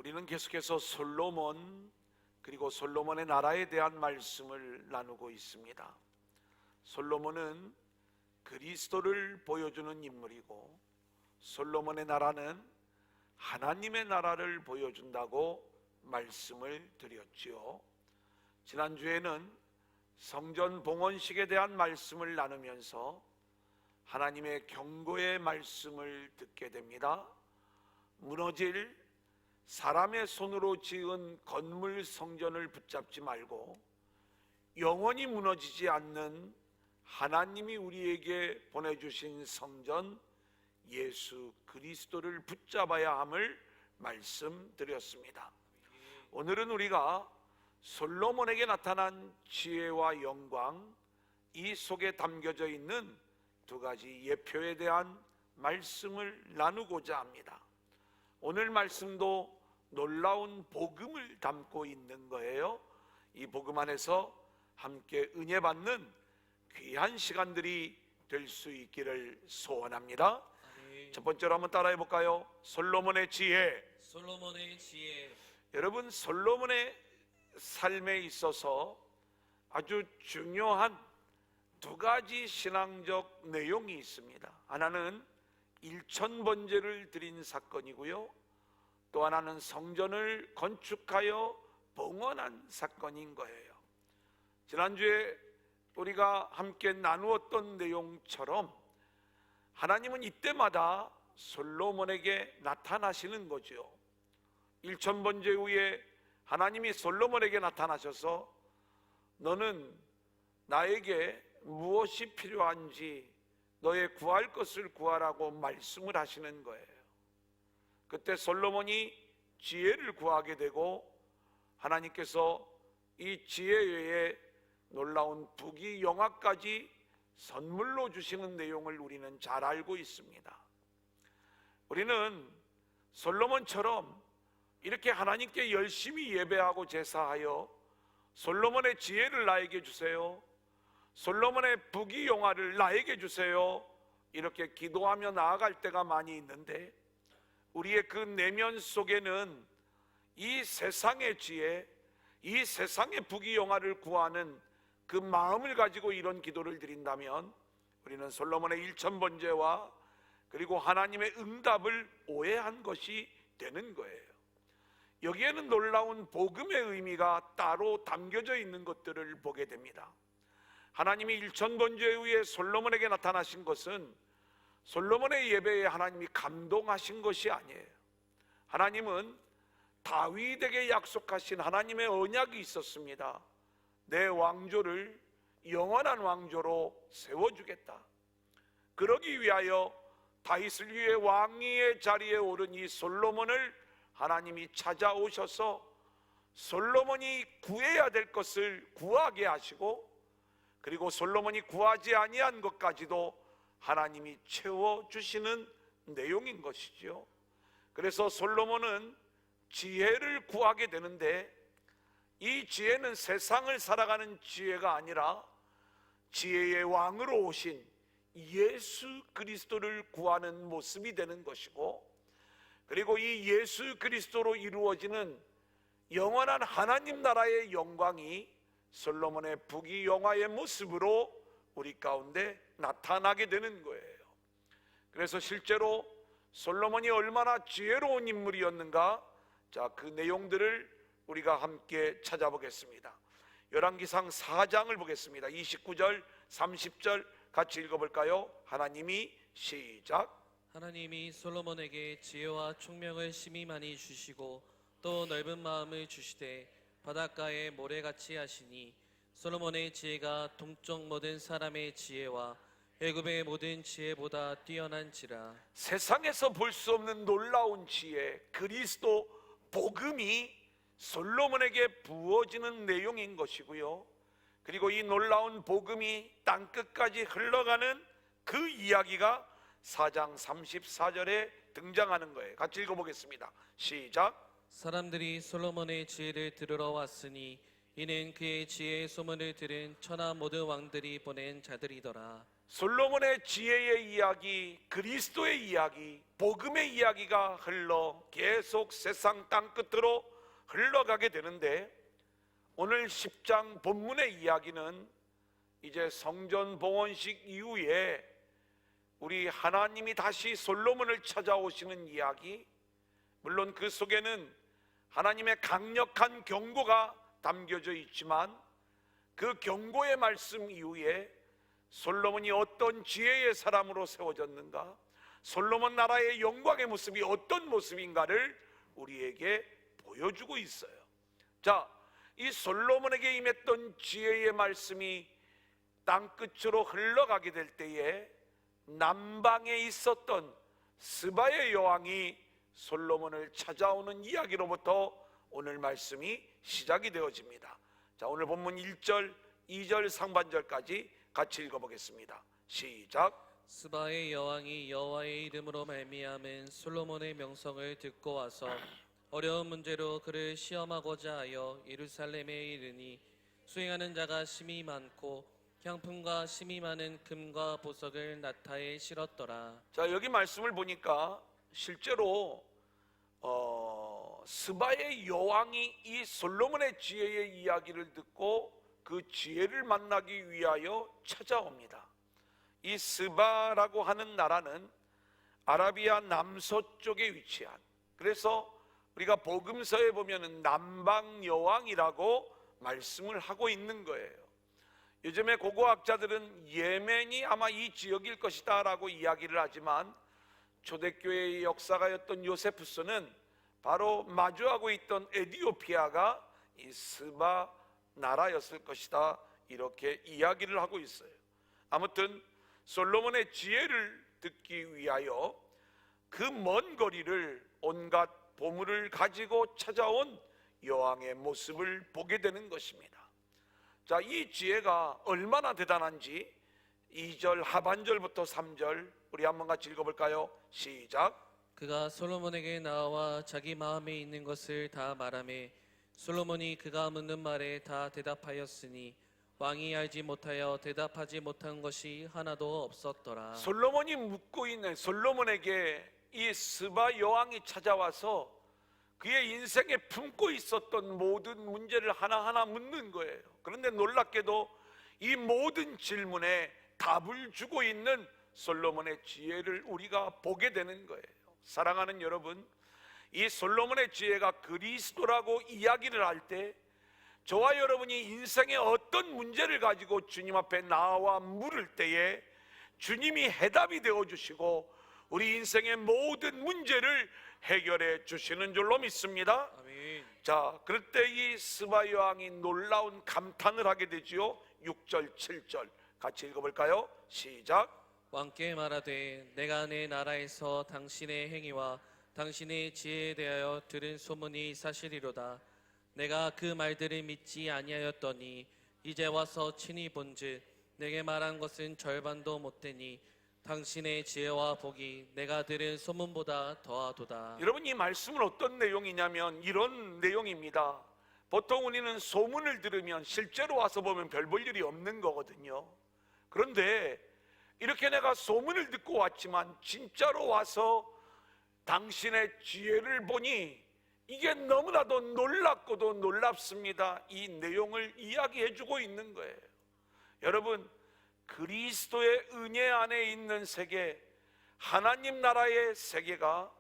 우리는 계속해서 솔로몬 그리고 솔로몬의 나라에 대한 말씀을 나누고 있습니다. 솔로몬은 그리스도를 보여주는 인물이고 솔로몬의 나라는 하나님의 나라를 보여준다고 말씀을 드렸지요. 지난주에는 성전 봉헌식에 대한 말씀을 나누면서 하나님의 경고의 말씀을 듣게 됩니다. 무너질 사람의 손으로 지은 건물 성전을 붙잡지 말고 영원히 무너지지 않는 하나님이 우리에게 보내주신 성전 예수 그리스도를 붙잡아야 함을 말씀드렸습니다. 오늘은 우리가 솔로몬에게 나타난 지혜와 영광, 이 속에 담겨져 있는 두 가지 예표에 대한 말씀을 나누고자 합니다. 오늘 말씀도 놀라운 복음을 담고 있는 거예요. 이 복음 안에서 함께 은혜 받는 귀한 시간들이 될 수 있기를 소원합니다. 아멘. 첫 번째로 한번 따라해 볼까요? 솔로몬의 지혜. 솔로몬의 지혜. 여러분, 솔로몬의 삶에 있어서 아주 중요한 두 가지 신앙적 내용이 있습니다. 하나는 일천번제를 드린 사건이고요, 또 하나는 성전을 건축하여 봉헌한 사건인 거예요. 지난주에 우리가 함께 나누었던 내용처럼 하나님은 이때마다 솔로몬에게 나타나시는 거죠. 일천번제 후에 하나님이 솔로몬에게 나타나셔서 너는 나에게 무엇이 필요한지 너의 구할 것을 구하라고 말씀을 하시는 거예요. 그때 솔로몬이 지혜를 구하게 되고 하나님께서 이 지혜 외에 놀라운 부귀영화까지 선물로 주시는 내용을 우리는 잘 알고 있습니다. 우리는 솔로몬처럼 이렇게 하나님께 열심히 예배하고 제사하여 솔로몬의 지혜를 나에게 주세요, 솔로몬의 부귀영화를 나에게 주세요, 이렇게 기도하며 나아갈 때가 많이 있는데 우리의 그 내면 속에는 이 세상의 지혜, 이 세상의 부귀영화를 구하는 그 마음을 가지고 이런 기도를 드린다면 우리는 솔로몬의 일천번제와 그리고 하나님의 응답을 오해한 것이 되는 거예요. 여기에는 놀라운 복음의 의미가 따로 담겨져 있는 것들을 보게 됩니다. 하나님이 일천번제 후에 솔로몬에게 나타나신 것은 솔로몬의 예배에 하나님이 감동하신 것이 아니에요. 하나님은 다윗에게 약속하신 하나님의 언약이 있었습니다. 내 왕조를 영원한 왕조로 세워주겠다. 그러기 위하여 다윗을 위해 왕위의 자리에 오른 이 솔로몬을 하나님이 찾아오셔서 솔로몬이 구해야 될 것을 구하게 하시고 그리고 솔로몬이 구하지 아니한 것까지도 하나님이 채워주시는 내용인 것이죠. 그래서 솔로몬은 지혜를 구하게 되는데 이 지혜는 세상을 살아가는 지혜가 아니라 지혜의 왕으로 오신 예수 그리스도를 구하는 모습이 되는 것이고, 그리고 이 예수 그리스도로 이루어지는 영원한 하나님 나라의 영광이 솔로몬의 부귀영화의 모습으로 우리 가운데 나타나게 되는 거예요. 그래서 실제로 솔로몬이 얼마나 지혜로운 인물이었는가, 자, 그 내용들을 우리가 함께 찾아보겠습니다. 열왕기상 4장을 보겠습니다. 29절 30절 같이 읽어볼까요? 하나님이 시작. 하나님이 솔로몬에게 지혜와 총명을 심히 많이 주시고 또 넓은 마음을 주시되 바닷가에 모래같이 하시니 솔로몬의 지혜가 동쪽 모든 사람의 지혜와 애굽의 모든 지혜보다 뛰어난지라. 세상에서 볼 수 없는 놀라운 지혜, 그리스도 복음이 솔로몬에게 부어지는 내용인 것이고요, 그리고 이 놀라운 복음이 땅끝까지 흘러가는 그 이야기가 4장 34절에 등장하는 거예요. 같이 읽어보겠습니다. 시작. 사람들이 솔로몬의 지혜를 들으러 왔으니 이는 그의 지혜의 소문을 들은 천하 모든 왕들이 보낸 자들이더라. 솔로몬의 지혜의 이야기, 그리스도의 이야기, 복음의 이야기가 흘러 계속 세상 땅끝으로 흘러가게 되는데, 오늘 10장 본문의 이야기는 이제 성전 봉헌식 이후에 우리 하나님이 다시 솔로몬을 찾아오시는 이야기, 물론 그 속에는 하나님의 강력한 경고가 담겨져 있지만 그 경고의 말씀 이후에 솔로몬이 어떤 지혜의 사람으로 세워졌는가, 솔로몬 나라의 영광의 모습이 어떤 모습인가를 우리에게 보여주고 있어요. 자, 이 솔로몬에게 임했던 지혜의 말씀이 땅끝으로 흘러가게 될 때에 남방에 있었던 스바의 여왕이 솔로몬을 찾아오는 이야기로부터 오늘 말씀이 시작이 되어집니다. 자, 오늘 본문 1절, 2절 상반절까지 같이 읽어보겠습니다. 시작. 스바의 여왕이 여호와의 이름으로 말미암은 솔로몬의 명성을 듣고 와서 어려운 문제로 그를 시험하고자 하여 예루살렘에 이르니 수행하는 자가 심히 많고 향품과 심히 많은 금과 보석을 나타에 실었더라. 자, 여기 말씀을 보니까 실제로 스바의 여왕이 이 솔로몬의 지혜의 이야기를 듣고 그 지혜를 만나기 위하여 찾아옵니다. 이 스바라고 하는 나라는 아라비아 남서쪽에 위치한, 그래서 우리가 복음서에 보면은 남방 여왕이라고 말씀을 하고 있는 거예요. 요즘에 고고학자들은 예멘이 아마 이 지역일 것이다 라고 이야기를 하지만 초대교회의 역사가였던 요세푸스는 바로 마주하고 있던 에티오피아가 이 스바 나라였을 것이다, 이렇게 이야기를 하고 있어요. 아무튼 솔로몬의 지혜를 듣기 위하여 그 먼 거리를 온갖 보물을 가지고 찾아온 여왕의 모습을 보게 되는 것입니다. 자, 이 지혜가 얼마나 대단한지 2절 하반절부터 3절 우리 한번 같이 읽어볼까요? 시작. 그가 솔로몬에게 나와 자기 마음에 있는 것을 다 말하매 솔로몬이 그가 묻는 말에 다 대답하였으니 왕이 알지 못하여 대답하지 못한 것이 하나도 없었더라. 솔로몬이 묻고 있는, 솔로몬에게 이 스바 여왕이 찾아와서 그의 인생에 품고 있었던 모든 문제를 하나하나 묻는 거예요. 그런데 놀랍게도 이 모든 질문에 답을 주고 있는 솔로몬의 지혜를 우리가 보게 되는 거예요. 사랑하는 여러분, 이 솔로몬의 지혜가 그리스도라고 이야기를 할 때 저와 여러분이 인생의 어떤 문제를 가지고 주님 앞에 나와 물을 때에 주님이 해답이 되어주시고 우리 인생의 모든 문제를 해결해 주시는 줄로 믿습니다. 아멘. 자, 그럴 때 이 스바 여왕이 놀라운 감탄을 하게 되지요. 6절 7절 같이 읽어볼까요? 시작. 왕께 말하되 내가 내 나라에서 당신의 행위와 당신의 지혜에 대하여 들은 소문이 사실이로다. 내가 그 말들을 믿지 아니하였더니 이제 와서 친히 본즉 내게 말한 것은 절반도 못되니 당신의 지혜와 복이 내가 들은 소문보다 더하도다. 여러분, 이 말씀은 어떤 내용이냐면 이런 내용입니다. 보통 우리는 소문을 들으면 실제로 와서 보면 별 볼 일이 없는 거거든요. 그런데 이렇게 내가 소문을 듣고 왔지만 진짜로 와서 당신의 지혜를 보니 이게 너무나도 놀랍고도 놀랍습니다. 이 내용을 이야기해 주고 있는 거예요. 여러분, 그리스도의 은혜 안에 있는 세계, 하나님 나라의 세계가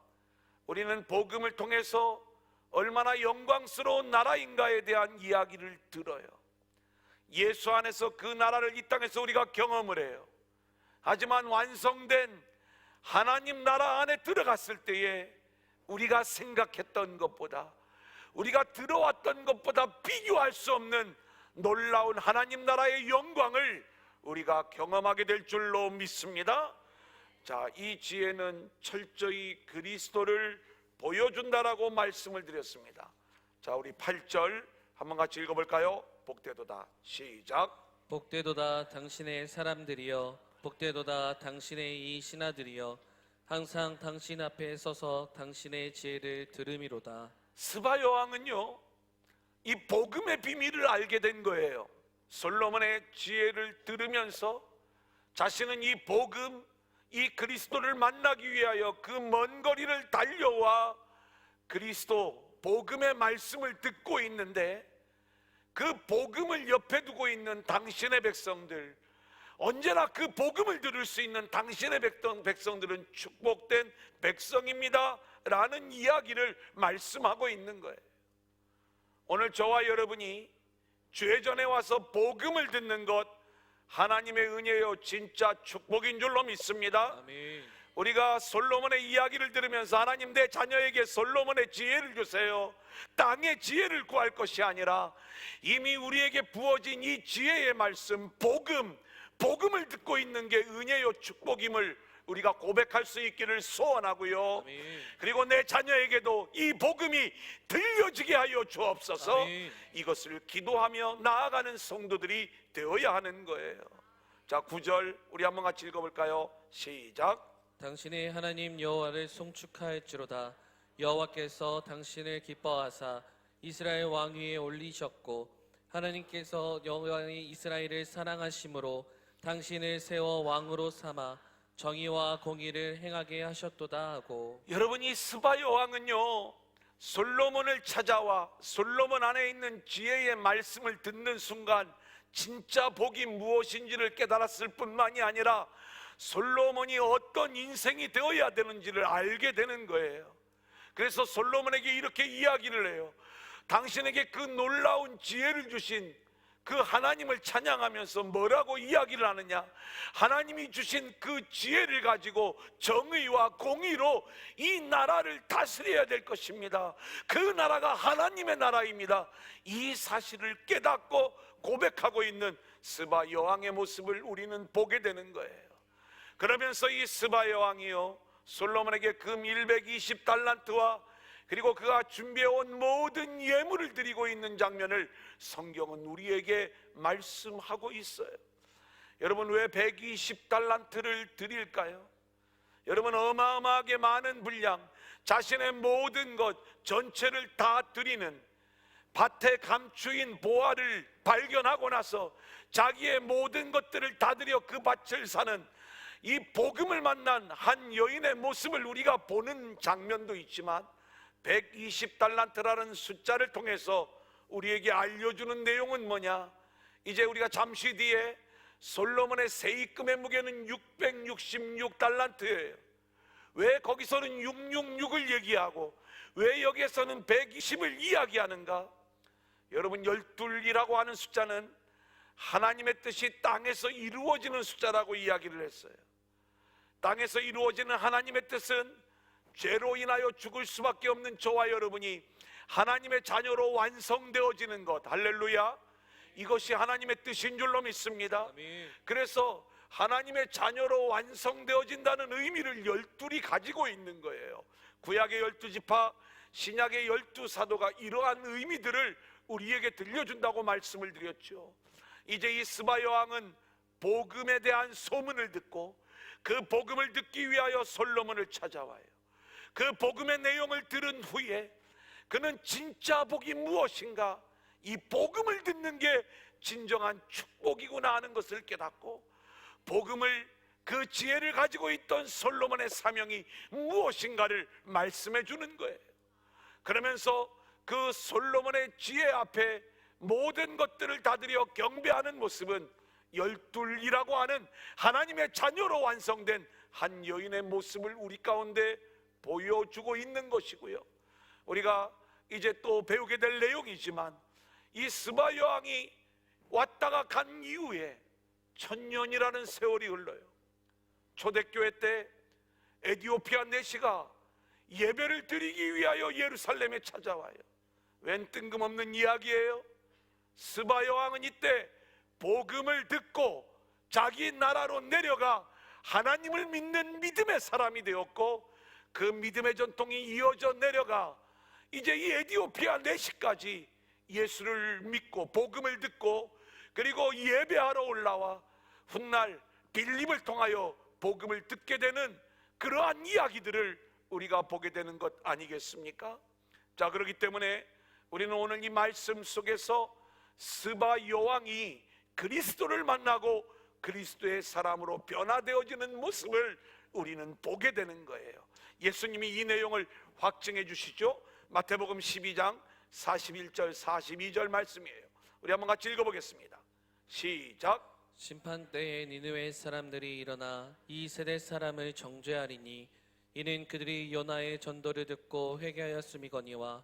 우리는 복음을 통해서 얼마나 영광스러운 나라인가에 대한 이야기를 들어요. 예수 안에서 그 나라를 이 땅에서 우리가 경험을 해요. 하지만 완성된 하나님 나라 안에 들어갔을 때에 우리가 생각했던 것보다, 우리가 들어왔던 것보다 비교할 수 없는 놀라운 하나님 나라의 영광을 우리가 경험하게 될 줄로 믿습니다. 자, 이 지혜는 철저히 그리스도를 보여준다라고 말씀을 드렸습니다. 자, 우리 8절 한번 같이 읽어볼까요? 복되도다. 시작. 복되도다 당신의 사람들이여, 복되도다 당신의 이 신하들이여, 항상 당신 앞에 서서 당신의 지혜를 들음이로다. 스바 여왕은요, 이 복음의 비밀을 알게 된 거예요. 솔로몬의 지혜를 들으면서 자신은 이 복음, 이 그리스도를 만나기 위하여 그 먼 거리를 달려와 그리스도 복음의 말씀을 듣고 있는데, 그 복음을 옆에 두고 있는 당신의 백성들, 언제나 그 복음을 들을 수 있는 당신의 백성들은 축복된 백성입니다 라는 이야기를 말씀하고 있는 거예요. 오늘 저와 여러분이 죄전에 와서 복음을 듣는 것, 하나님의 은혜요 진짜 축복인 줄로 믿습니다. 아멘. 우리가 솔로몬의 이야기를 들으면서 하나님, 내 자녀에게 솔로몬의 지혜를 주세요, 땅의 지혜를 구할 것이 아니라 이미 우리에게 부어진 이 지혜의 말씀, 복음을 듣고 있는 게 은혜요 축복임을 우리가 고백할 수 있기를 소원하고요. 아멘. 그리고 내 자녀에게도 이 복음이 들려지게 하여 주옵소서. 아멘. 이것을 기도하며 나아가는 성도들이 되어야 하는 거예요. 자, 9절 우리 한번 같이 읽어볼까요? 시작. 당신의 하나님 여호와를 송축하였지로다. 여호와께서 당신을 기뻐하사 이스라엘 왕 위에 올리셨고, 하나님께서 여호와의 이스라엘을 사랑하심으로 당신을 세워 왕으로 삼아 정의와 공의를 행하게 하셨도다 하고. 여러분, 이 스바 여왕은요, 솔로몬을 찾아와 솔로몬 안에 있는 지혜의 말씀을 듣는 순간 진짜 복이 무엇인지를 깨달았을 뿐만이 아니라 솔로몬이 어떤 인생이 되어야 되는지를 알게 되는 거예요. 그래서 솔로몬에게 이렇게 이야기를 해요. 당신에게 그 놀라운 지혜를 주신 그 하나님을 찬양하면서 뭐라고 이야기를 하느냐? 하나님이 주신 그 지혜를 가지고 정의와 공의로 이 나라를 다스려야 될 것입니다. 그 나라가 하나님의 나라입니다. 이 사실을 깨닫고 고백하고 있는 스바 여왕의 모습을 우리는 보게 되는 거예요. 그러면서 이 스바 여왕이요, 솔로몬에게 금 120달란트와 그리고 그가 준비해온 모든 예물을 드리고 있는 장면을 성경은 우리에게 말씀하고 있어요. 여러분, 왜 120달란트를 드릴까요? 여러분, 어마어마하게 많은 분량, 자신의 모든 것 전체를 다 드리는, 밭에 감추인 보화를 발견하고 나서 자기의 모든 것들을 다 드려 그 밭을 사는 이 복음을 만난 한 여인의 모습을 우리가 보는 장면도 있지만, 120달란트라는 숫자를 통해서 우리에게 알려주는 내용은 뭐냐? 이제 우리가 잠시 뒤에 솔로몬의 세입금의 무게는 666달란트예요. 왜 거기서는 666을 얘기하고 왜 여기에서는 120을 이야기하는가? 여러분, 12이라고 하는 숫자는 하나님의 뜻이 땅에서 이루어지는 숫자라고 이야기를 했어요. 땅에서 이루어지는 하나님의 뜻은 죄로 인하여 죽을 수밖에 없는 저와 여러분이 하나님의 자녀로 완성되어지는 것, 할렐루야, 이것이 하나님의 뜻인 줄로 믿습니다. 아멘. 그래서 하나님의 자녀로 완성되어진다는 의미를 12이 가지고 있는 거예요. 구약의 12지파, 신약의 12사도가 이러한 의미들을 우리에게 들려준다고 말씀을 드렸죠. 이제 이 스바 여왕은 복음에 대한 소문을 듣고 그 복음을 듣기 위하여 솔로몬을 찾아와요. 그 복음의 내용을 들은 후에 그는 진짜 복이 무엇인가, 이 복음을 듣는 게 진정한 축복이구나 하는 것을 깨닫고, 복음을, 그 지혜를 가지고 있던 솔로몬의 사명이 무엇인가를 말씀해 주는 거예요. 그러면서 그 솔로몬의 지혜 앞에 모든 것들을 다 드려 경배하는 모습은 12이라고 하는 하나님의 자녀로 완성된 한 여인의 모습을 우리 가운데 보여주고 있는 것이고요. 우리가 이제 또 배우게 될 내용이지만, 이 스바 여왕이 왔다가 간 이후에 1000년이라는 세월이 흘러요. 초대교회 때 에티오피아 내시가 예배를 드리기 위하여 예루살렘에 찾아와요. 웬 뜬금없는 이야기예요? 스바 여왕은 이때 복음을 듣고 자기 나라로 내려가 하나님을 믿는 믿음의 사람이 되었고, 그 믿음의 전통이 이어져 내려가 이제 이 에티오피아 내시까지 예수를 믿고 복음을 듣고 그리고 예배하러 올라와 훗날 빌립을 통하여 복음을 듣게 되는 그러한 이야기들을 우리가 보게 되는 것 아니겠습니까? 자, 그렇기 때문에 우리는 오늘 이 말씀 속에서 스바 여왕이 그리스도를 만나고 그리스도의 사람으로 변화되어지는 모습을 우리는 보게 되는 거예요. 예수님이 이 내용을 확증해 주시죠. 마태복음 12장 41절 42절 말씀이에요. 우리 한번 같이 읽어보겠습니다. 시작. 심판 때에 니느웨 사람들이 일어나 이 세대 사람을 정죄하리니 이는 그들이 요나의 전도를 듣고 회개하였음이거니와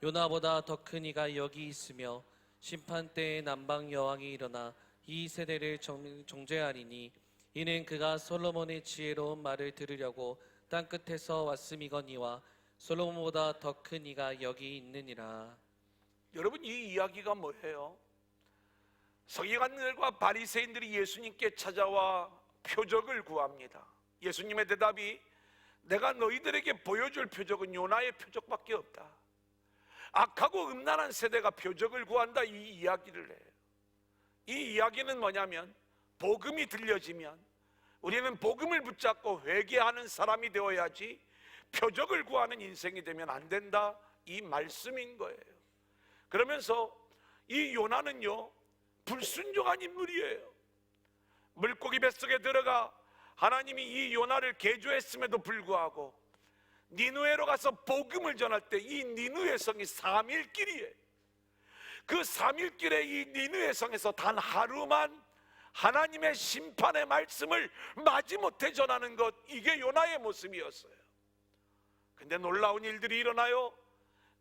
요나보다 더 큰 이가 여기 있으며 심판 때에 남방 여왕이 일어나 이 세대를 정죄하리니 이는 그가 솔로몬의 지혜로운 말을 들으려고 땅끝에서 왔음이거니와 솔로몬보다 더 큰 이가 여기 있느니라. 여러분, 이 이야기가 뭐예요? 서기관들과 바리새인들이 예수님께 찾아와 표적을 구합니다. 예수님의 대답이 내가 너희들에게 보여줄 표적은 요나의 표적밖에 없다. 악하고 음란한 세대가 표적을 구한다, 이 이야기를 해요. 이 이야기는 뭐냐면 복음이 들려지면 우리는 복음을 붙잡고 회개하는 사람이 되어야지 표적을 구하는 인생이 되면 안 된다, 이 말씀인 거예요. 그러면서 이 요나는요, 불순종한 인물이에요. 물고기 뱃속에 들어가 하나님이 이 요나를 개조했음에도 불구하고 니느웨로 가서 복음을 전할 때 이 니느웨 성이 3일 길이에요. 그 3일 길에 이 니느웨 성에서 단 하루만 하나님의 심판의 말씀을 마지못해 전하는 것, 이게 요나의 모습이었어요. 근데 놀라운 일들이 일어나요.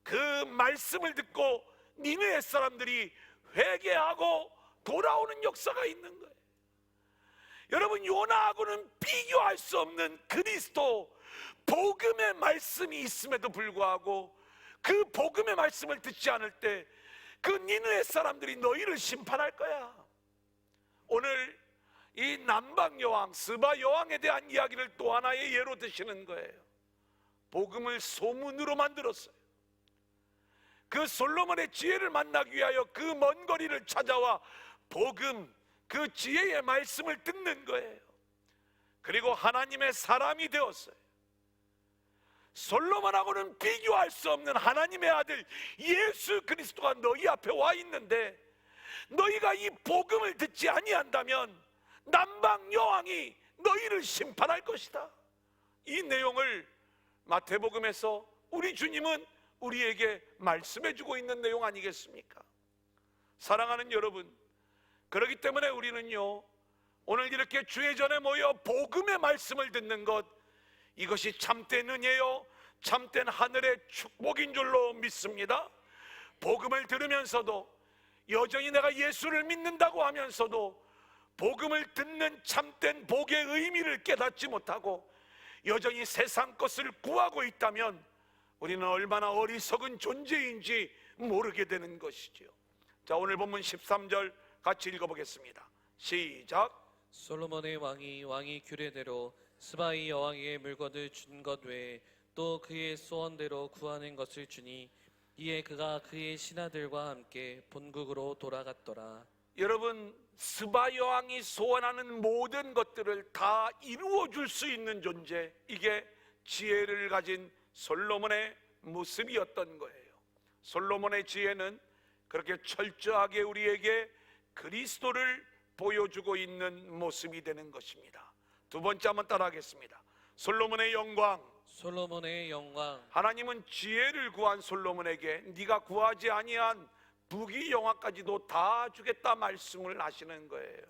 그 말씀을 듣고 니느웨 사람들이 회개하고 돌아오는 역사가 있는 거예요. 여러분, 요나하고는 비교할 수 없는 그리스도 복음의 말씀이 있음에도 불구하고 그 복음의 말씀을 듣지 않을 때 그 니느웨 사람들이 너희를 심판할 거야. 오늘 이 남방 여왕 스바 여왕에 대한 이야기를 또 하나의 예로 드시는 거예요. 복음을 소문으로 만들었어요. 그 솔로몬의 지혜를 만나기 위하여 그 먼 거리를 찾아와 복음, 그 지혜의 말씀을 듣는 거예요. 그리고 하나님의 사람이 되었어요. 솔로몬하고는 비교할 수 없는 하나님의 아들 예수 그리스도가 너희 앞에 와 있는데 너희가 이 복음을 듣지 아니한다면 남방 여왕이 너희를 심판할 것이다. 이 내용을 마태복음에서 우리 주님은 우리에게 말씀해 주고 있는 내용 아니겠습니까? 사랑하는 여러분, 그렇기 때문에 우리는요, 오늘 이렇게 주의 전에 모여 복음의 말씀을 듣는 것, 이것이 참된 은혜요, 참된 하늘의 축복인 줄로 믿습니다. 복음을 들으면서도 여전히 내가 예수를 믿는다고 하면서도 복음을 듣는 참된 복의 의미를 깨닫지 못하고 여전히 세상 것을 구하고 있다면 우리는 얼마나 어리석은 존재인지 모르게 되는 것이죠. 자, 오늘 본문 13절 같이 읽어보겠습니다. 시작. 솔로몬의 왕이 규례대로 스바이 여왕에게 물건을 준 것 외에 또 그의 소원대로 구하는 것을 주니 이에 그가 그의 신하들과 함께 본국으로 돌아갔더라. 여러분, 스바 여왕이 소원하는 모든 것들을 다 이루어 줄 수 있는 존재, 이게 지혜를 가진 솔로몬의 모습이었던 거예요. 솔로몬의 지혜는 그렇게 철저하게 우리에게 그리스도를 보여주고 있는 모습이 되는 것입니다. 두 번째 한번 따라하겠습니다. 솔로몬의 영광. 솔로몬의 영광. 하나님은 지혜를 구한 솔로몬에게 네가 구하지 아니한 부귀 영화까지도 다 주겠다 말씀을 하시는 거예요.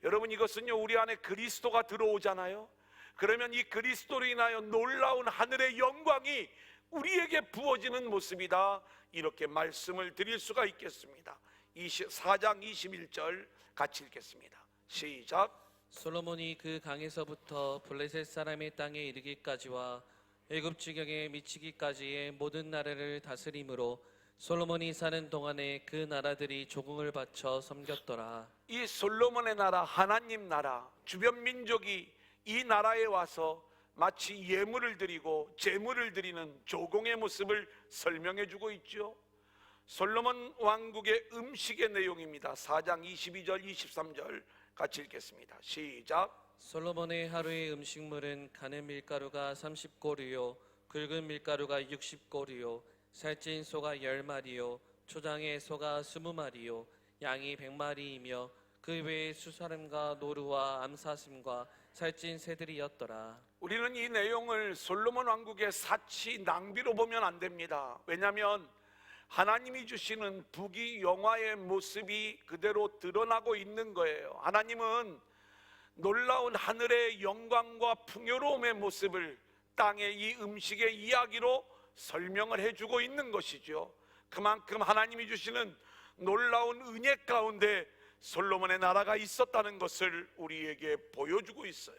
여러분, 이것은요, 우리 안에 그리스도가 들어오잖아요. 그러면 이 그리스도로 인하여 놀라운 하늘의 영광이 우리에게 부어지는 모습이다, 이렇게 말씀을 드릴 수가 있겠습니다. 4장 21절 같이 읽겠습니다. 시작. 솔로몬이 그 강에서부터 블레셋 사람의 땅에 이르기까지와 애굽 지경에 미치기까지의 모든 나라를 다스림으로 솔로몬이 사는 동안에 그 나라들이 조공을 바쳐 섬겼더라. 이 솔로몬의 나라, 하나님 나라, 주변 민족이 이 나라에 와서 마치 예물을 드리고 제물을 드리는 조공의 모습을 설명해 주고 있죠. 솔로몬 왕국의 음식의 내용입니다. 4장 22절 23절 같이 읽겠습니다. 시작. 솔로몬의 하루의 음식물은 가는 밀가루가 30고리요 굵은 밀가루가 60고리요 살찐 소가 10마리요 초장의 소가 20마리요 양이 100마리이며 그 외에 수사름과 노루와 암사슴과 살찐 새들이었더라. 우리는 이 내용을 솔로몬 왕국의 사치 낭비로 보면 안 됩니다. 왜냐하면 하나님이 주시는 부귀영화의 모습이 그대로 드러나고 있는 거예요. 하나님은 놀라운 하늘의 영광과 풍요로움의 모습을 땅의 이 음식의 이야기로 설명을 해주고 있는 것이죠. 그만큼 하나님이 주시는 놀라운 은혜 가운데 솔로몬의 나라가 있었다는 것을 우리에게 보여주고 있어요.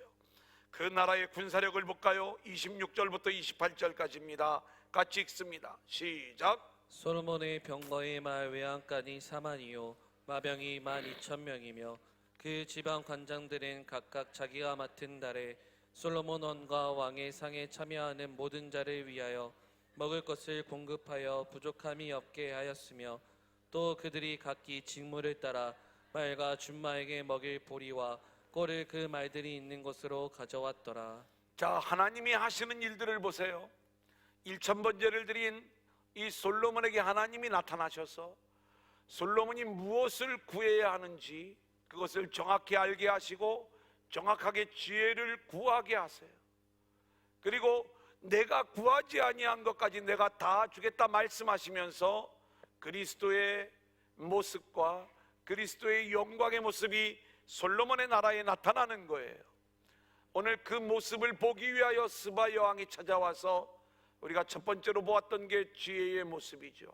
그 나라의 군사력을 볼까요? 26절부터 28절까지입니다. 같이 읽습니다. 시작. 솔로몬의 병거의 말 외양간이 4만이요 마병이 12,000명이며 그 지방 관장들은 각각 자기가 맡은 달에 솔로몬 왕과 왕의 상에 참여하는 모든 자를 위하여 먹을 것을 공급하여 부족함이 없게 하였으며 또 그들이 각기 직무를 따라 말과 준마에게 먹일 보리와 꼴을 그 말들이 있는 곳으로 가져왔더라. 자, 하나님이 하시는 일들을 보세요. 1,000번제를 드린 이 솔로몬에게 하나님이 나타나셔서 솔로몬이 무엇을 구해야 하는지 그것을 정확히 알게 하시고 정확하게 지혜를 구하게 하세요. 그리고 내가 구하지 아니한 것까지 내가 다 주겠다 말씀하시면서 그리스도의 모습과 그리스도의 영광의 모습이 솔로몬의 나라에 나타나는 거예요. 오늘 그 모습을 보기 위하여 스바 여왕이 찾아와서 우리가 첫 번째로 보았던 게 지혜의 모습이죠.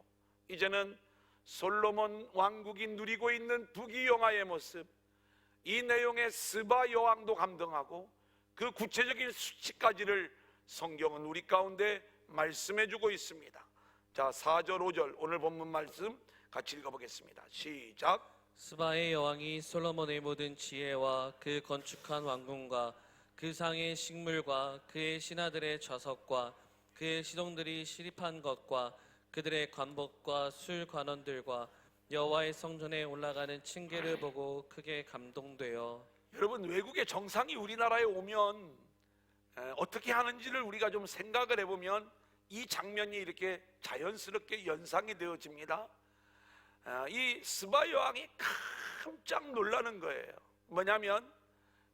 이제는 솔로몬 왕국이 누리고 있는 부귀영화의 모습, 이 내용에 스바 여왕도 감동하고 그 구체적인 수치까지를 성경은 우리 가운데 말씀해 주고 있습니다. 자, 4절 5절 오늘 본문 말씀 같이 읽어보겠습니다. 시작. 스바의 여왕이 솔로몬의 모든 지혜와 그 건축한 왕궁과 그 상의 식물과 그의 신하들의 좌석과 그의 시동들이 시립한 것과 그들의 관복과 술 관원들과 여호와의 성전에 올라가는 층계를 보고 크게 감동되어. 여러분, 외국의 정상이 우리나라에 오면 어떻게 하는지를 우리가 좀 생각을 해보면 이 장면이 이렇게 자연스럽게 연상이 되어집니다. 이 스바 여왕이 깜짝 놀라는 거예요. 뭐냐면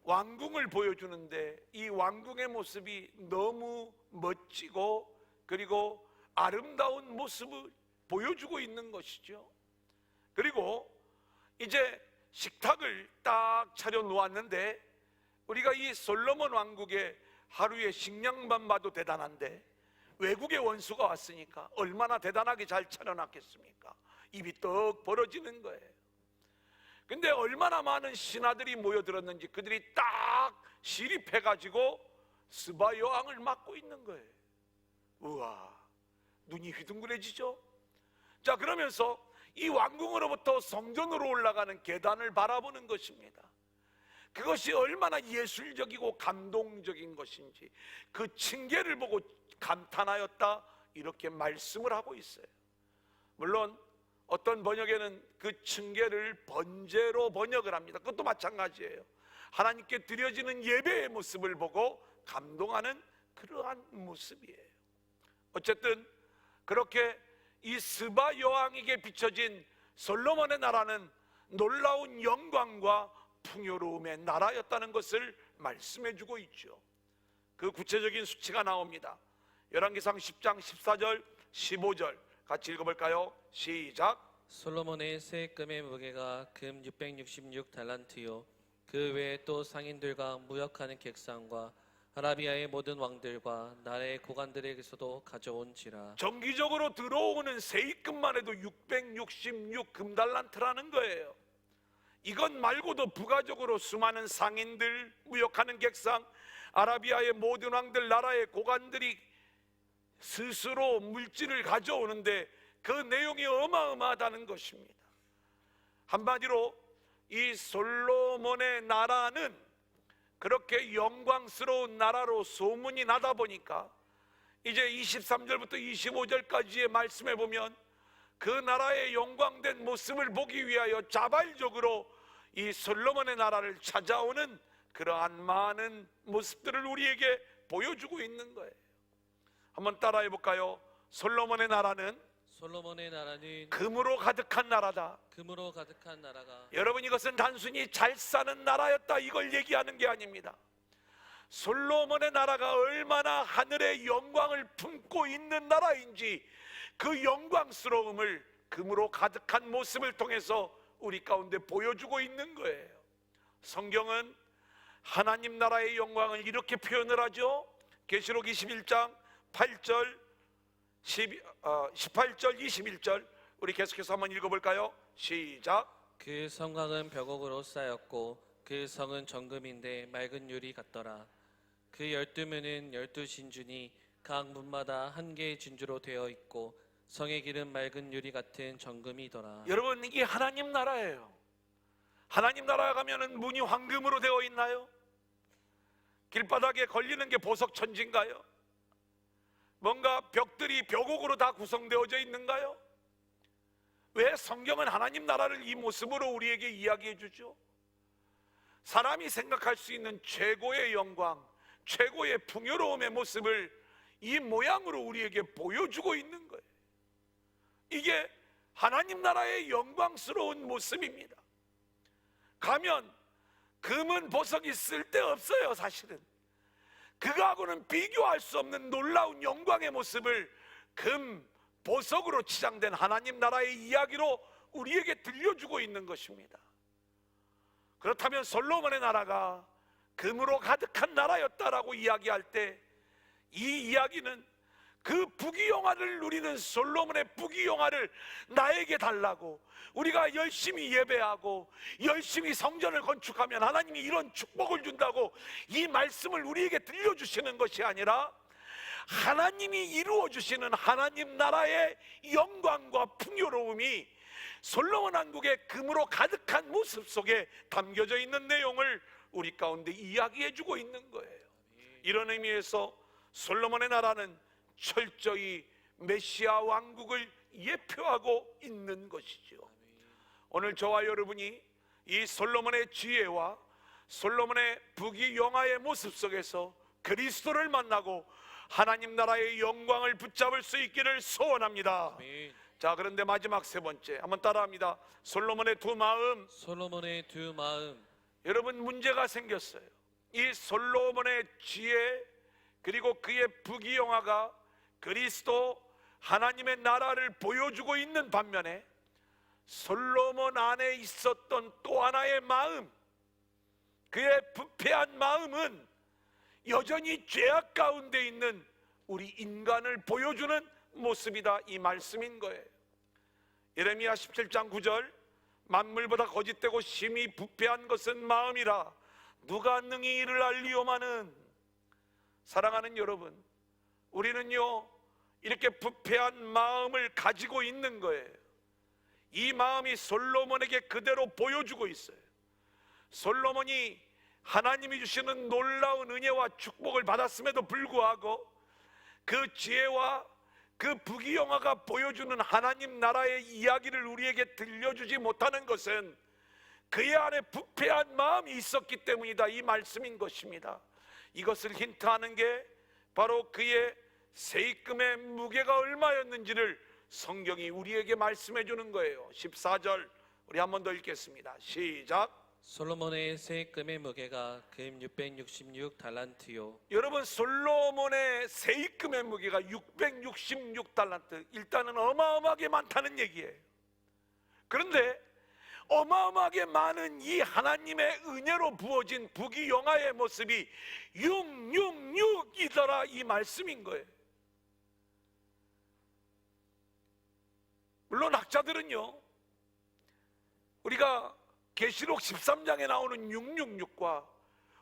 왕궁을 보여주는데 이 왕궁의 모습이 너무 멋지고 그리고 아름다운 모습을 보여주고 있는 것이죠. 그리고 이제 식탁을 딱 차려 놓았는데 우리가 이 솔로몬 왕국의 하루의 식량만 봐도 대단한데 외국의 원수가 왔으니까 얼마나 대단하게 잘 차려놨겠습니까? 입이 떡 벌어지는 거예요. 근데 얼마나 많은 신하들이 모여들었는지 그들이 딱 시립해가지고 스바 여왕을 막고 있는 거예요. 우와, 눈이 휘둥그레지죠? 자, 그러면서 이 왕궁으로부터 성전으로 올라가는 계단을 바라보는 것입니다. 그것이 얼마나 예술적이고 감동적인 것인지 그 층계를 보고 감탄하였다, 이렇게 말씀을 하고 있어요. 물론 어떤 번역에는 그 층계를 번제로 번역을 합니다. 그것도 마찬가지예요. 하나님께 드려지는 예배의 모습을 보고 감동하는 그러한 모습이에요. 어쨌든 그렇게 이 스바 여왕에게 비춰진 솔로몬의 나라는 놀라운 영광과 풍요로움의 나라였다는 것을 말씀해 주고 있죠. 그 구체적인 수치가 나옵니다. 열왕기상 10장 14절 15절 같이 읽어볼까요? 시작. 솔로몬의 세금의 무게가 금 666달란트요 그 외에 또 상인들과 무역하는 객상과 아라비아의 모든 왕들과 나라의 고관들에게서도 가져온지라. 정기적으로 들어오는 세입금만 해도 666 금달란트라는 거예요. 이것 말고도 부가적으로 수많은 상인들, 무역하는 객상, 아라비아의 모든 왕들, 나라의 고관들이 스스로 물질을 가져오는데 그 내용이 어마어마하다는 것입니다. 한마디로 이 솔로몬의 나라는 그렇게 영광스러운 나라로 소문이 나다 보니까 이제 23절부터 25절까지의 말씀에 보면 그 나라의 영광된 모습을 보기 위하여 자발적으로 이 솔로몬의 나라를 찾아오는 그러한 많은 모습들을 우리에게 보여주고 있는 거예요. 한번 따라해 볼까요? 솔로몬의 나라는 솔로몬의 나라는 금으로 가득한 나라다. 금으로 가득한 나라가 여러분, 이것은 단순히 잘 사는 나라였다 이걸 얘기하는 게 아닙니다. 솔로몬의 나라가 얼마나 하늘의 영광을 품고 있는 나라인지 그 영광스러움을 금으로 가득한 모습을 통해서 우리 가운데 보여주고 있는 거예요. 성경은 하나님 나라의 영광을 이렇게 표현을 하죠. 계시록 21장 8절 18절 21절 우리 계속해서 한번 읽어볼까요? 시작. 그 성곽은 벽옥으로 쌓였고 그 성은 정금인데 맑은 유리 같더라. 그 12문은 12진주니 각 문마다 한 개의 진주로 되어 있고 성의 길은 맑은 유리 같은 정금이더라. 여러분, 이게 하나님 나라예요. 하나님 나라에 가면은 문이 황금으로 되어 있나요? 길바닥에 걸리는 게 보석 천지인가요? 뭔가 벽들이 벽옥으로 다 구성되어져 있는가요? 왜 성경은 하나님 나라를 이 모습으로 우리에게 이야기해 주죠? 사람이 생각할 수 있는 최고의 영광, 최고의 풍요로움의 모습을 이 모양으로 우리에게 보여주고 있는 거예요. 이게 하나님 나라의 영광스러운 모습입니다. 가면 금은 보석이 쓸데없어요. 사실은 그거하고는 비교할 수 없는 놀라운 영광의 모습을 금, 보석으로 치장된 하나님 나라의 이야기로 우리에게 들려주고 있는 것입니다. 그렇다면 솔로몬의 나라가 금으로 가득한 나라였다라고 이야기할 때 이 이야기는 그 부귀영화를 누리는 솔로몬의 부귀영화를 나에게 달라고, 우리가 열심히 예배하고 열심히 성전을 건축하면 하나님이 이런 축복을 준다고 이 말씀을 우리에게 들려주시는 것이 아니라 하나님이 이루어주시는 하나님 나라의 영광과 풍요로움이 솔로몬 왕국의 금으로 가득한 모습 속에 담겨져 있는 내용을 우리 가운데 이야기해주고 있는 거예요. 이런 의미에서 솔로몬의 나라는 철저히 메시아 왕국을 예표하고 있는 것이죠. 오늘 저와 여러분이 이 솔로몬의 지혜와 솔로몬의 부귀영화의 모습 속에서 그리스도를 만나고 하나님 나라의 영광을 붙잡을 수 있기를 소원합니다. 아멘. 자, 그런데 마지막 세 번째 한번 따라합니다. 솔로몬의 두 마음. 솔로몬의 두 마음. 여러분, 문제가 생겼어요. 이 솔로몬의 지혜 그리고 그의 부귀영화가 그리스도 하나님의 나라를 보여주고 있는 반면에 솔로몬 안에 있었던 또 하나의 마음, 그의 부패한 마음은 여전히 죄악 가운데 있는 우리 인간을 보여주는 모습이다, 이 말씀인 거예요. 예레미야 17장 9절 만물보다 거짓되고 심히 부패한 것은 마음이라 누가 능히 이를 알리오마는. 사랑하는 여러분, 우리는요 이렇게 부패한 마음을 가지고 있는 거예요. 이 마음이 솔로몬에게 그대로 보여주고 있어요. 솔로몬이 하나님이 주시는 놀라운 은혜와 축복을 받았음에도 불구하고 그 지혜와 그 부귀영화가 보여주는 하나님 나라의 이야기를 우리에게 들려주지 못하는 것은 그의 안에 부패한 마음이 있었기 때문이다, 이 말씀인 것입니다. 이것을 힌트하는 게 바로 그의 세입금의 무게가 얼마였는지를 성경이 우리에게 말씀해 주는 거예요. 14절 우리 한 번 더 읽겠습니다. 시작. 솔로몬의 세금의 무게가 금 666달란트요. 여러분, 솔로몬의 세입금의 무게가 666달란트, 일단은 어마어마하게 많다는 얘기예요. 그런데 어마어마하게 많은 이 하나님의 은혜로 부어진 부귀영화의 모습이 666이더라, 이 말씀인 거예요. 물론 학자들은요, 우리가 계시록 13장에 나오는 666과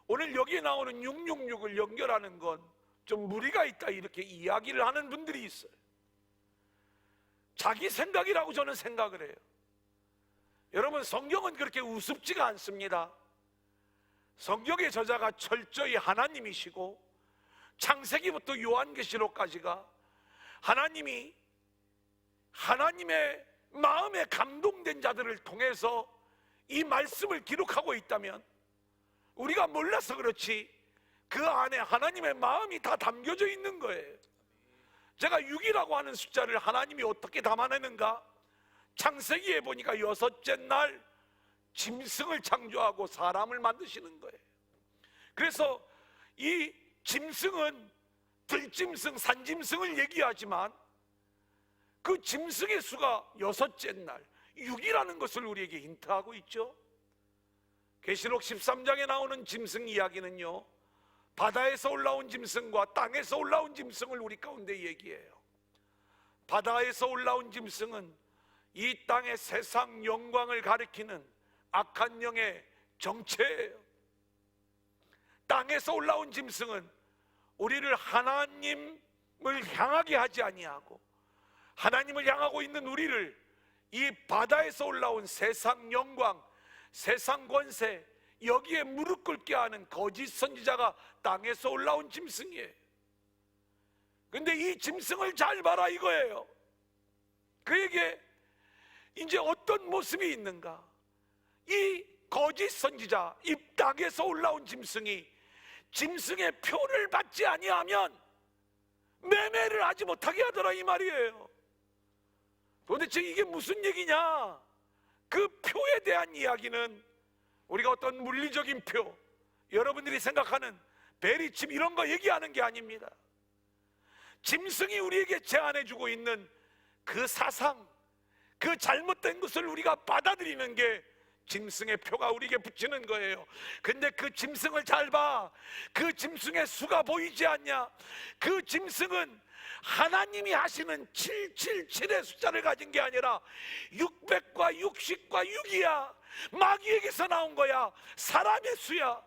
오늘 여기에 나오는 666을 연결하는 건 좀 무리가 있다, 이렇게 이야기를 하는 분들이 있어요. 자기 생각이라고 저는 생각을 해요. 여러분, 성경은 그렇게 우습지가 않습니다. 성경의 저자가 철저히 하나님이시고 창세기부터 요한계시록까지가 하나님이 하나님의 마음에 감동된 자들을 통해서 이 말씀을 기록하고 있다면 우리가 몰라서 그렇지 그 안에 하나님의 마음이 다 담겨져 있는 거예요. 제가 6이라고 하는 숫자를 하나님이 어떻게 담아내는가? 창세기에 보니까 6째 날 짐승을 창조하고 사람을 만드시는 거예요. 그래서 이 짐승은 들짐승, 산짐승을 얘기하지만 그 짐승의 수가 6째 날 6이라는 것을 우리에게 힌트하고 있죠. 계시록 13장에 나오는 짐승 이야기는요, 바다에서 올라온 짐승과 땅에서 올라온 짐승을 우리 가운데 얘기해요. 바다에서 올라온 짐승은 이 땅의 세상 영광을 가리키는 악한 영의 정체예요. 땅에서 올라온 짐승은 우리를 하나님을 향하게 하지 아니하고 하나님을 향하고 있는 우리를 이 바다에서 올라온 세상 영광, 세상 권세, 여기에 무릎 꿇게 하는 거짓 선지자가 땅에서 올라온 짐승이에요. 근데 이 짐승을 잘 봐라 이거예요. 그에게 이제 어떤 모습이 있는가? 이 거짓 선지자, 이 땅에서 올라온 짐승이 짐승의 표를 받지 아니하면 매매를 하지 못하게 하더라 이 말이에요. 도대체 이게 무슨 얘기냐? 그 표에 대한 이야기는 우리가 어떤 물리적인 표, 여러분들이 생각하는 베리칩 이런 거 얘기하는 게 아닙니다. 짐승이 우리에게 제안해주고 있는 그 사상, 그 잘못된 것을 우리가 받아들이는 게 짐승의 표가 우리에게 붙이는 거예요. 근데 그 짐승을 잘 봐. 그 짐승의 수가 보이지 않냐? 그 짐승은 하나님이 하시는 777의 숫자를 가진 게 아니라 600과 60과 6이야. 마귀에게서 나온 거야. 사람의 수야.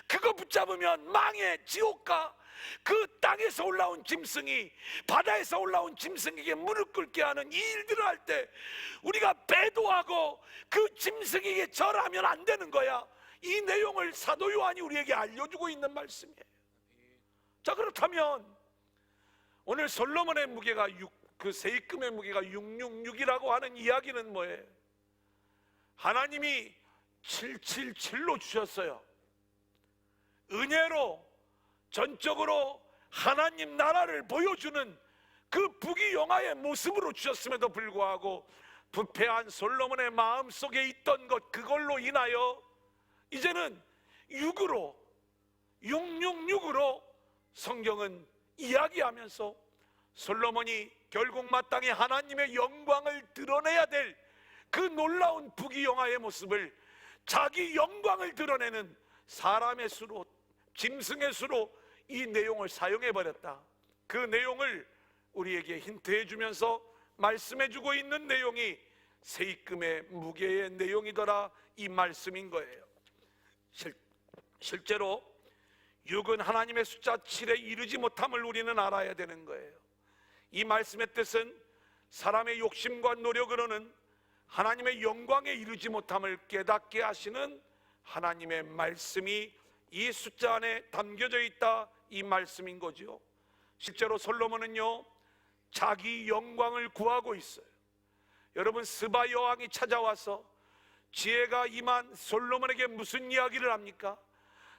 그거 붙잡으면 망해, 지옥가. 그 땅에서 올라온 짐승이 바다에서 올라온 짐승에게 무릎 꿇게 하는 이 일들을 할 때 우리가 배도하고 그 짐승에게 절하면 안 되는 거야. 이 내용을 사도 요한이 우리에게 알려주고 있는 말씀이에요. 자, 그렇다면 오늘 솔로몬의 무게가 그 세입금의 무게가 666이라고 하는 이야기는 뭐예요? 하나님이 777로 주셨어요. 은혜로 전적으로 하나님 나라를 보여주는 그 부귀영화의 모습으로 주셨음에도 불구하고 부패한 솔로몬의 마음속에 있던 것, 그걸로 인하여 이제는 666으로 성경은 이야기하면서 솔로몬이 결국 마땅히 하나님의 영광을 드러내야 될 그 놀라운 부귀영화의 모습을 자기 영광을 드러내는 사람의 수로, 짐승의 수로 이 내용을 사용해버렸다. 그 내용을 우리에게 힌트해 주면서 말씀해 주고 있는 내용이 세입금의 무게의 내용이더라 이 말씀인 거예요. 실제로 6은 하나님의 숫자 7에 이르지 못함을 우리는 알아야 되는 거예요. 이 말씀의 뜻은 사람의 욕심과 노력으로는 하나님의 영광에 이르지 못함을 깨닫게 하시는 하나님의 말씀이 이 숫자 안에 담겨져 있다 이 말씀인 거죠. 실제로 솔로몬은요 자기 영광을 구하고 있어요. 여러분, 스바 여왕이 찾아와서 지혜가 임한 솔로몬에게 무슨 이야기를 합니까?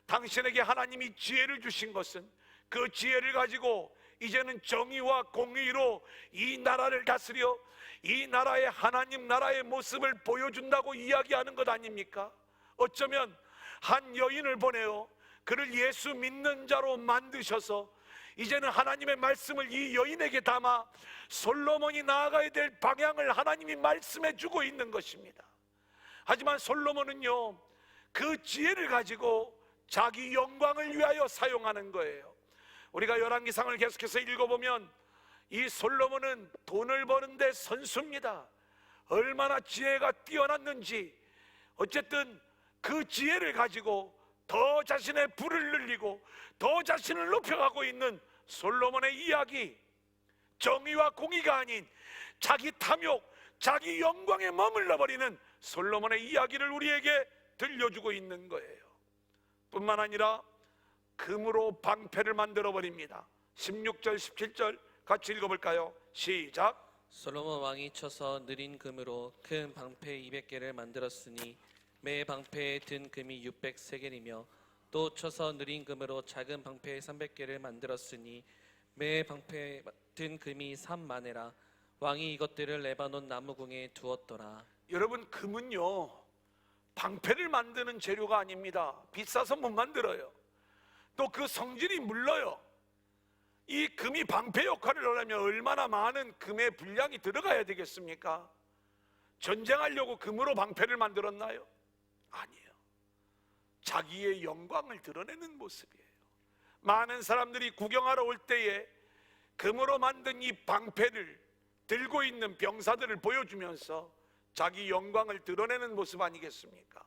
당신에게 하나님이 지혜를 주신 것은 그 지혜를 가지고 이제는 정의와 공의로 이 나라를 다스려 이 나라의 하나님 나라의 모습을 보여준다고 이야기하는 것 아닙니까? 어쩌면 한 여인을 보내어 그를 예수 믿는 자로 만드셔서 이제는 하나님의 말씀을 이 여인에게 담아 솔로몬이 나아가야 될 방향을 하나님이 말씀해 주고 있는 것입니다. 하지만 솔로몬은요 그 지혜를 가지고 자기 영광을 위하여 사용하는 거예요. 우리가 열왕기상을 계속해서 읽어보면 이 솔로몬은 돈을 버는데 선수입니다. 얼마나 지혜가 뛰어났는지. 어쨌든 그 지혜를 가지고 더 자신의 부를 늘리고 더 자신을 높여가고 있는 솔로몬의 이야기, 정의와 공의가 아닌 자기 탐욕, 자기 영광에 머물러 버리는 솔로몬의 이야기를 우리에게 들려주고 있는 거예요. 뿐만 아니라 금으로 방패를 만들어 버립니다. 16절 17절 같이 읽어볼까요? 시작. 솔로몬 왕이 쳐서 느린 금으로 큰 방패 200개를 만들었으니 매 방패에 든 금이 600세겔이며 또 쳐서 느린 금으로 작은 방패 300개를 만들었으니 매 방패 든 금이 3만에라. 왕이 이것들을 레바논 나무궁에 두었더라. 여러분, 금은요 방패를 만드는 재료가 아닙니다. 비싸서 못 만들어요. 또 그 성질이 물러요. 이 금이 방패 역할을 하려면 얼마나 많은 금의 분량이 들어가야 되겠습니까? 전쟁하려고 금으로 방패를 만들었나요? 아니에요. 자기의 영광을 드러내는 모습이에요. 많은 사람들이 구경하러 올 때에 금으로 만든 이 방패를 들고 있는 병사들을 보여주면서 자기 영광을 드러내는 모습 아니겠습니까?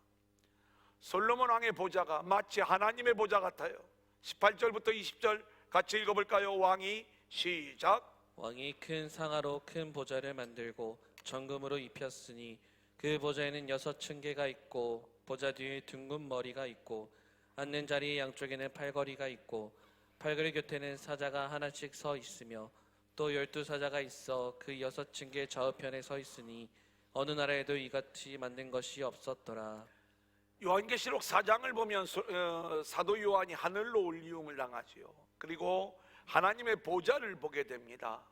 솔로몬 왕의 보좌가 마치 하나님의 보좌 같아요. 18절부터 20절 같이 읽어볼까요? 왕이 시작. 왕이 큰 상아로 큰 보좌를 만들고 정금으로 입혔으니 그 보좌에는 6층계가 있고 보좌 뒤에 둥근 머리가 있고 앉는 자리의 양쪽에는 팔걸이가 있고 팔걸이 곁에는 사자가 하나씩 서 있으며 또 12사자가 있어 그 6층계 좌우편에 서 있으니 어느 나라에도 이같이 만든 것이 없었더라. 요한계시록 4장을 보면 사도 요한이 하늘로 올리움을 당하지요. 그리고 하나님의 보좌를 보게 됩니다.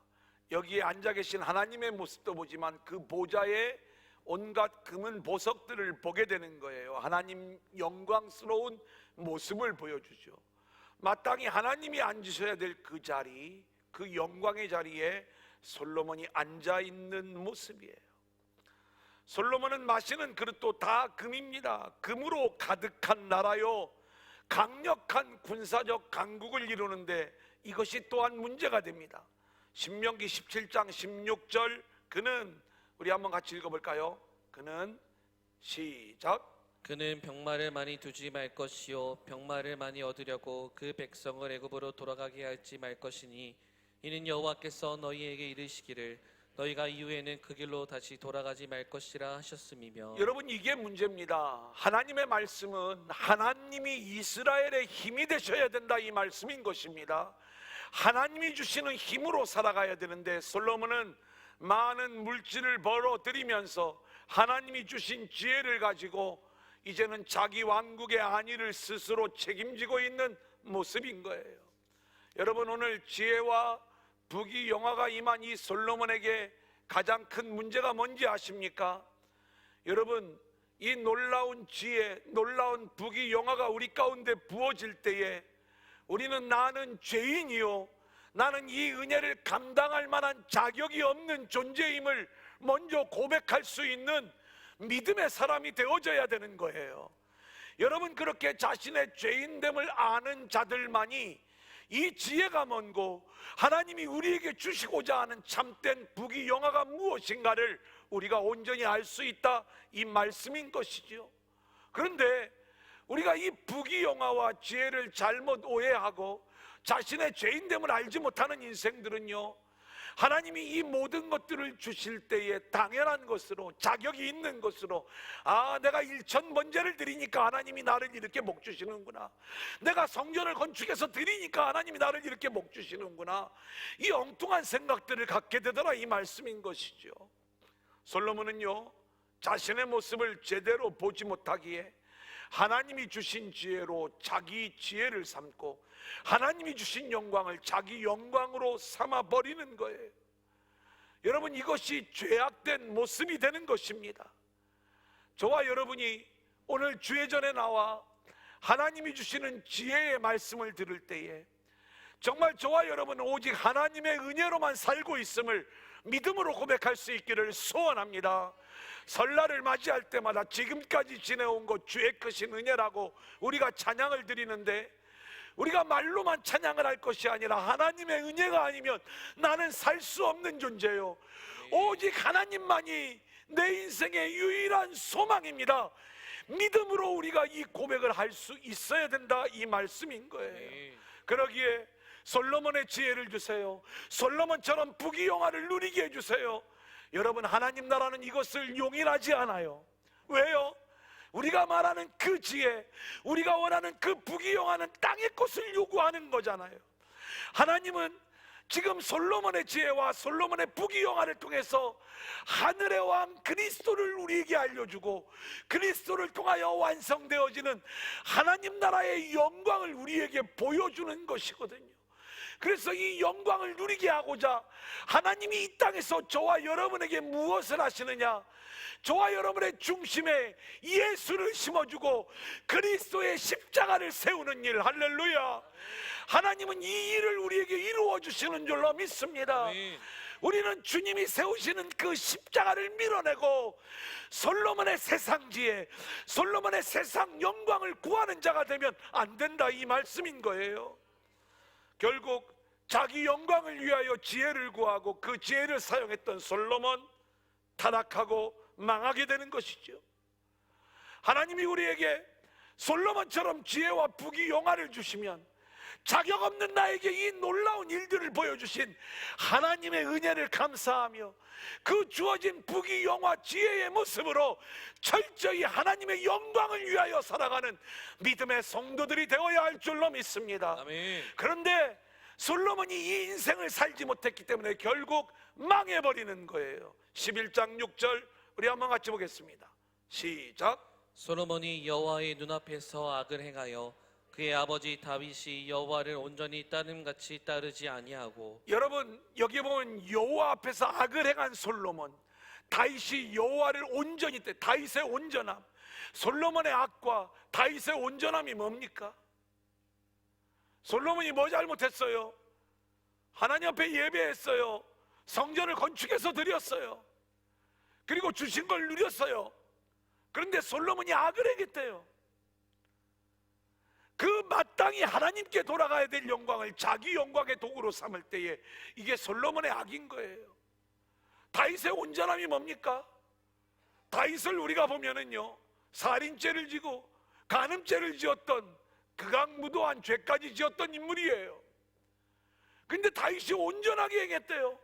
여기에 앉아 계신 하나님의 모습도 보지만 그 보좌에 온갖 금은 보석들을 보게 되는 거예요. 하나님 영광스러운 모습을 보여주죠. 마땅히 하나님이 앉으셔야 될 그 자리, 그 영광의 자리에 솔로몬이 앉아 있는 모습이에요. 솔로몬은 마시는 그릇도 다 금입니다. 금으로 가득한 나라요, 강력한 군사적 강국을 이루는데 이것이 또한 문제가 됩니다. 신명기 17장 16절 그는, 우리 한번 같이 읽어볼까요? 그는 시작. 그는 병마를 많이 두지 말 것이요 병마를 많이 얻으려고 그 백성을 애굽으로 돌아가게 할지 말 것이니 이는 여호와께서 너희에게 이르시기를 너희가 이후에는 그 길로 다시 돌아가지 말 것이라 하셨음이며. 여러분, 이게 문제입니다. 하나님의 말씀은 하나님이 이스라엘의 힘이 되셔야 된다, 이 말씀인 것입니다. 하나님이 주시는 힘으로 살아가야 되는데 솔로몬은 많은 물질을 벌어들이면서 하나님이 주신 지혜를 가지고 이제는 자기 왕국의 안위를 스스로 책임지고 있는 모습인 거예요. 여러분, 오늘 지혜와 부귀영화가 임한 이 솔로몬에게 가장 큰 문제가 뭔지 아십니까? 여러분, 이 놀라운 지혜, 놀라운 부귀영화가 우리 가운데 부어질 때에 우리는 나는 죄인이요, 나는 이 은혜를 감당할 만한 자격이 없는 존재임을 먼저 고백할 수 있는 믿음의 사람이 되어져야 되는 거예요. 여러분, 그렇게 자신의 죄인됨을 아는 자들만이 이 지혜가 뭔고 하나님이 우리에게 주시고자 하는 참된 부귀영화가 무엇인가를 우리가 온전히 알 수 있다, 이 말씀인 것이지요. 그런데 우리가 이 부귀영화와 지혜를 잘못 오해하고 자신의 죄인됨을 알지 못하는 인생들은요, 하나님이 이 모든 것들을 주실 때에 당연한 것으로, 자격이 있는 것으로, 아, 내가 일천번제를 드리니까 하나님이 나를 이렇게 복 주시는구나, 내가 성전을 건축해서 드리니까 하나님이 나를 이렇게 복 주시는구나, 이 엉뚱한 생각들을 갖게 되더라, 이 말씀인 것이죠. 솔로몬은요, 자신의 모습을 제대로 보지 못하기에 하나님이 주신 지혜로 자기 지혜를 삼고 하나님이 주신 영광을 자기 영광으로 삼아버리는 거예요. 여러분, 이것이 죄악된 모습이 되는 것입니다. 저와 여러분이 오늘 주예전에 나와 하나님이 주시는 지혜의 말씀을 들을 때에 정말 저와 여러분은 오직 하나님의 은혜로만 살고 있음을 믿음으로 고백할 수 있기를 소원합니다. 설날을 맞이할 때마다 지금까지 지내온 것 주의 크신 은혜라고 우리가 찬양을 드리는데, 우리가 말로만 찬양을 할 것이 아니라 하나님의 은혜가 아니면 나는 살 수 없는 존재요, 오직 하나님만이 내 인생의 유일한 소망입니다. 믿음으로 우리가 이 고백을 할 수 있어야 된다, 이 말씀인 거예요. 그러기에 솔로몬의 지혜를 주세요. 솔로몬처럼 부귀영화를 누리게 해주세요. 여러분, 하나님 나라는 이것을 용인하지 않아요. 왜요? 우리가 말하는 그 지혜, 우리가 원하는 그 부귀영화는 땅의 것을 요구하는 거잖아요. 하나님은 지금 솔로몬의 지혜와 솔로몬의 부귀영화를 통해서 하늘의 왕 그리스도를 우리에게 알려주고 그리스도를 통하여 완성되어지는 하나님 나라의 영광을 우리에게 보여주는 것이거든요. 그래서 이 영광을 누리게 하고자 하나님이 이 땅에서 저와 여러분에게 무엇을 하시느냐? 저와 여러분의 중심에 예수를 심어주고 그리스도의 십자가를 세우는 일. 할렐루야. 하나님은 이 일을 우리에게 이루어 주시는 줄로 믿습니다. 아멘. 우리는 주님이 세우시는 그 십자가를 밀어내고 솔로몬의 세상지에, 솔로몬의 세상 영광을 구하는 자가 되면 안 된다, 이 말씀인 거예요. 결국 자기 영광을 위하여 지혜를 구하고 그 지혜를 사용했던 솔로몬, 타락하고 망하게 되는 것이죠. 하나님이 우리에게 솔로몬처럼 지혜와 부귀 영화를 주시면 자격 없는 나에게 이 놀라운 일들을 보여주신 하나님의 은혜를 감사하며 그 주어진 부귀 영화 지혜의 모습으로 철저히 하나님의 영광을 위하여 살아가는 믿음의 성도들이 되어야 할 줄로 믿습니다. 아멘. 그런데 솔로몬이 이 인생을 살지 못했기 때문에 결국 망해버리는 거예요. 11장 6절 우리 한번 같이 보겠습니다. 시작. 솔로몬이 여호와의 눈앞에서 악을 행하여 그의 아버지 다윗이 여호와를 온전히 따름같이 따르지 아니하고. 여러분, 여기 보면 여호와 앞에서 악을 행한 솔로몬, 다윗이 여호와를 온전히 따, 다윗의 온전함, 솔로몬의 악과 다윗의 온전함이 뭡니까? 솔로몬이 뭐 잘못했어요? 하나님 앞에 예배했어요. 성전을 건축해서 드렸어요. 그리고 주신 걸 누렸어요. 그런데 솔로몬이 악을 행했대요. 그 마땅히 하나님께 돌아가야 될 영광을 자기 영광의 도구로 삼을 때에 이게 솔로몬의 악인 거예요. 다윗의 온전함이 뭡니까? 다윗을 우리가 보면은요, 살인죄를 지고 간음죄를 지었던 극악무도한 죄까지 지었던 인물이에요. 근데 다윗이 온전하게 행했대요.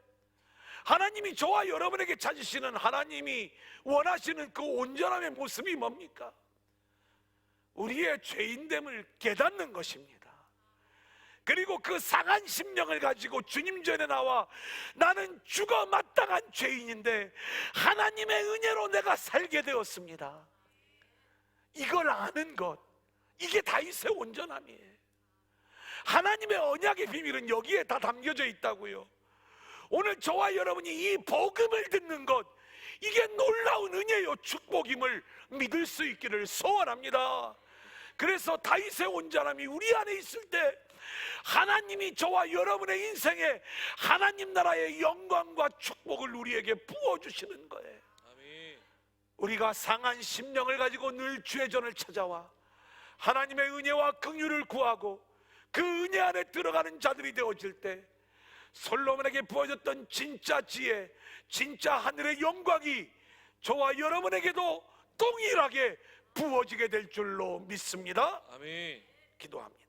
하나님이 저와 여러분에게 찾으시는, 하나님이 원하시는 그 온전함의 모습이 뭡니까? 우리의 죄인됨을 깨닫는 것입니다. 그리고 그 상한 심령을 가지고 주님 전에 나와 나는 죽어 마땅한 죄인인데 하나님의 은혜로 내가 살게 되었습니다. 이걸 아는 것, 이게 다윗의 온전함이에요. 하나님의 언약의 비밀은 여기에 다 담겨져 있다고요. 오늘 저와 여러분이 이 복음을 듣는 것, 이게 놀라운 은혜요 축복임을 믿을 수 있기를 소원합니다. 그래서 다윗의 온전함이 우리 안에 있을 때 하나님이 저와 여러분의 인생에 하나님 나라의 영광과 축복을 우리에게 부어주시는 거예요. 아멘. 우리가 상한 심령을 가지고 늘 주의 전을 찾아와 하나님의 은혜와 긍휼을 구하고 그 은혜 안에 들어가는 자들이 되어질 때 솔로몬에게 부어졌던 진짜 지혜, 진짜 하늘의 영광이 저와 여러분에게도 동일하게 부어지게 될 줄로 믿습니다. 아멘. 기도합니다.